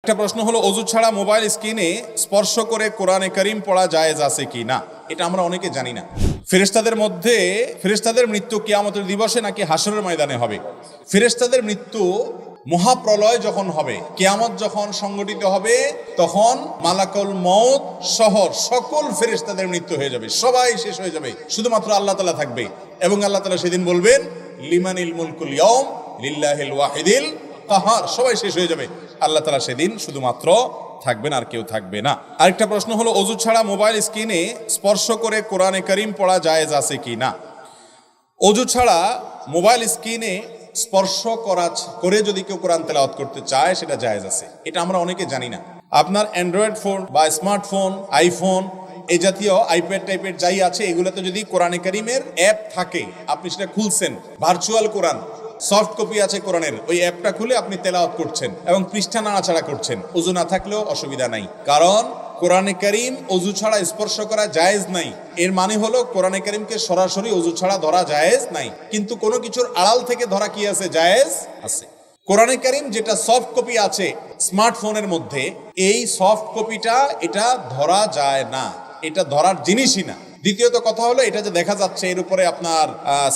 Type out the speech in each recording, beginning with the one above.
একটা প্রশ্ন হলো, অজু ছাড়া মোবাইল স্ক্রিনে স্পর্শ করে কোরআনে কারীম পড়া জায়েজ আছে কি না? এটা আমরা অনেকে জানি না। ফেরেশতাদের মৃত্যু কিয়ামতের দিবসে নাকি হাসরের ময়দানে হবে? ফেরেশতাদের মৃত্যু মহাপ্রলয় যখন হবে, কিয়ামত যখন সংগঠিত হবে, তখন মালাকুল মউত সহ সকল ফেরেশতাদের মৃত্যু হয়ে যাবে, সবাই শেষ হয়ে যাবে, শুধুমাত্র আল্লাহ তাআলা থাকবে। এবং আল্লাহ তাআলা সেদিন বলবেন, লিমানিল মুলকুল ইয়াউম লিল্লাহিল ওয়াহিদিল কাহার। সবাই শেষ হয়ে যাবে, আল্লাহ তাআলা সেদিন শুধুমাত্র থাকবেন, আর কেউ থাকবে না। আরেকটা প্রশ্ন হলো, অজু ছাড়া মোবাইল স্ক্রিনে স্পর্শ করে কোরআনে কারীম পড়া জায়েজ আছে কি না? অজু ছাড়া মোবাইল স্ক্রিনে স্পর্শ করে যদি কেউ কোরআন তেলাওয়াত করতে চায়, সেটা জায়েজ আছে। এটা আমরা অনেকে জানি না। আপনার অ্যান্ড্রয়েড ফোন বা স্মার্টফোন, আইফোন, এই জাতীয় আইপ্যাড টাইপের যাই আছে, এগুলোতে যদি কোরআনে কারীমের অ্যাপ থাকে, আপনি সেটা খুলছেন, ভার্চুয়াল কোরআন সফট কপি আছে কোরআনের, ওই অ্যাপটা খুলে আপনি তেলাওয়াত করছেন এবং পৃষ্ঠা নাড়াচাড়া করছেন, অজু না থাকলেও অসুবিধা নাই। কারণ কোরআনে কারীম অজু ছাড়া স্পর্শ করা জায়েজ নাই। এর মানে হলো কোরআনে কারীমকে সরাসরি অজু ছাড়া ধরা জায়েজ নাই, কিন্তু কোনো কিছুর আড়াল থেকে ধরা কি আছে? জায়েজ আছে। কোরআনে কারীম যেটা সফট কপি আছে স্মার্টফোনের মধ্যে, এই সফট কপিটা এটা ধরা যায় না, এটা ধরার জিনিসই না। দ্বিতীয়ত কথা হলো, এটা যে দেখা যাচ্ছে, এর উপরে আপনার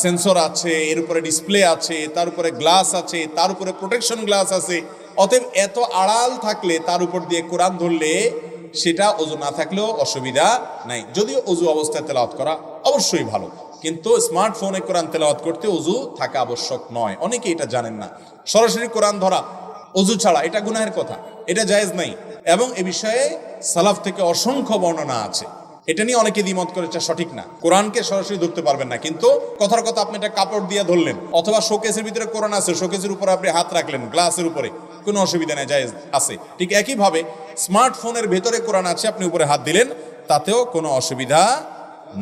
সেন্সর আছে, এর উপরে ডিসপ্লে আছে, তার উপরে গ্লাস আছে, তার উপরে প্রোটেকশন গ্লাস আছে। অতএব এত আড়াল থাকলে তার উপর দিয়ে কোরআন ধরলে সেটা অজু না থাকলেও অসুবিধা নাই। যদিও অজু অবস্থায় তেলাওয়াত করা অবশ্যই ভালো, কিন্তু স্মার্টফোনে কোরআন তেলাওয়াত করতে অজু থাকা আবশ্যক নয়। অনেকে এটা জানেন না। সরাসরি কোরআন ধরা অজু ছাড়া এটা গুনাহের কথা, এটা জায়েজ নাই। এবং এ বিষয়ে সালাফ থেকে অসংখ্য বর্ণনা আছে। এটা নিয়ে অনেকে দ্বিমত করে, এটা সঠিক না। কোরআনকে সরাসরি ধরতে পারবেন না, কিন্তু কথার কথা আপনি একটা কাপড় দিয়ে ধরলেন, অথবা শোকেসের ভিতরে কোরআন আছে, শোকেসের উপরে আপনি হাত রাখলেন, গ্লাসের উপরে, কোনো অসুবিধা নেই, জায়েজ আছে। ঠিক একইভাবে স্মার্টফোনের ভেতরে কোরআন আছে, আপনি উপরে হাত দিলেন, তাতেও কোনো অসুবিধা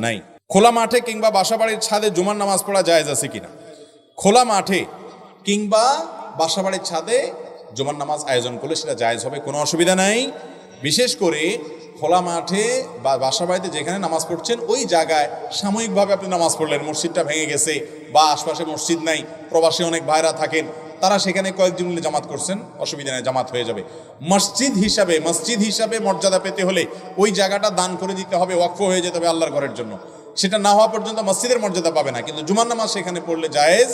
নাই। খোলা মাঠে কিংবা বাসাবাড়ির ছাদে জুমার নামাজ পড়া জায়েজ আছে কিনা? খোলা মাঠে কিংবা বাসাবাড়ির ছাদে জুমার নামাজ আয়োজন করলে সেটা জায়েজ হবে, কোনো অসুবিধা নাই। বিশেষ করে খোলা মাঠে বা বাসাবাড়িতে যেখানে নামাজ পড়ছেন, ওই জায়গায় সাময়িকভাবে আপনি নামাজ পড়লেন, মসজিদটা ভেঙে গেছে বা আশপাশে মসজিদ নাই, প্রবাসী অনেক ভাইরা থাকেন, তারা সেখানে কয়েকদিন মিলে জামাত করছেন, অসুবিধা নেই, জামাত হয়ে যাবে। মসজিদ হিসাবে মর্যাদা পেতে হলে ওই জায়গাটা দান করে দিতে হবে, ওয়াকফ হয়ে যেতে হবে আল্লাহর ঘরের জন্য। সেটা না হওয়া পর্যন্ত মসজিদের মর্যাদা পাবে না, কিন্তু জুমার নামাজ সেখানে পড়লে জায়েজ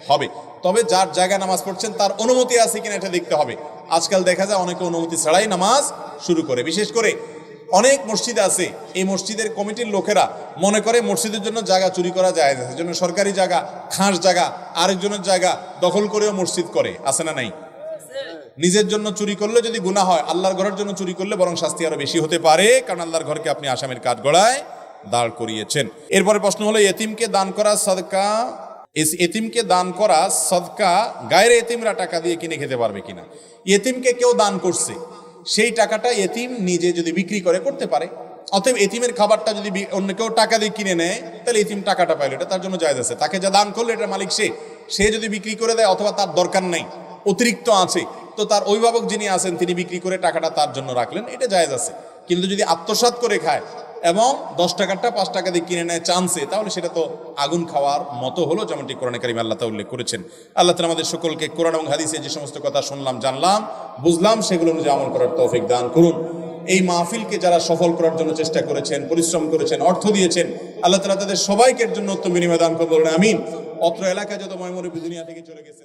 হবে। তবে যার জায়গায় নামাজ পড়ছেন তার অনুমতি আছে কিনা এটা দেখতে হবে। আজকাল দেখা যায় অনেকে অনুমতি ছাড়াই নামাজ শুরু করে। বিশেষ করে অনেক মসজিদ আছে, এই মসজিদের কমিটির লোকেরা মনে করে মসজিদের জন্য জায়গা চুরি করা জায়েজ আছে, জন্য সরকারি জায়গা, খাস জায়গা, আরেকজনের জায়গা দখল করেও মসজিদ করে, আছে না নাই? নিজের জন্য চুরি করলে যদি গুনাহ হয়, আল্লাহর ঘরের জন্য চুরি করলে বরং শাস্তি আরো বেশি হতে পারে, কারণ আল্লাহর ঘরকে আপনি আসামির কাঠগড়ায় দাঁড় করিয়েছেন। এরপরে প্রশ্ন হলো, এতিমকে দান করা সদকা গায়রে এতিমরা টাকা দিয়ে কিনে খেতে পারবে কিনা? এতিমকে কেউ দান করছে, সেই টাকাটা এতিম নিজে যদি বিক্রি করতে পারে। অতএব এতিমের খাবারটা যদি অন্য কেউ টাকা দিয়ে কিনে নেয়, তাহলে এতিম টাকাটা পাইলো, এটা তার জন্য জায়েজ আছে। তাকে যা দান করলো এটা মালিক সে যদি বিক্রি করে দেয়, অথবা তার দরকার নেই, অতিরিক্ত আছে, তো তার অভিভাবক যিনি আছেন তিনি বিক্রি করে টাকাটা তার জন্য রাখলেন, এটা জায়েজ আছে। কিন্তু যদি আত্মসাৎ করে খায় এবং 10 টাকাটা 5 টাকা দিয়ে কিনে নেয় চান্সে, তাহলে সেটা তো আগুন খাওয়ার মতো হলো, যেমনটি কোরআনে কারীমে আল্লাহ তাআলা উল্লেখ করেছেন। আল্লাহ তাআলা আমাদের সকলকে কোরআন এবং হাদিসে যে সমস্ত কথা শুনলাম, জানলাম, বুঝলাম, সেগুলো অনুযায়ী আমল করার তৌফিক দান করুন। এই মাহফিলকে যারা সফল করার জন্য চেষ্টা করেছেন, পরিশ্রম করেছেন, অর্থ দিয়েছেন, আল্লাহ তাআলা তাদের সবাইকে জন্য উত্তম বিনিময় দান করুন, আমিন। অত্র এলাকায় যত ময়মুরব্বি দুনিয়া থেকে চলে গেছেন।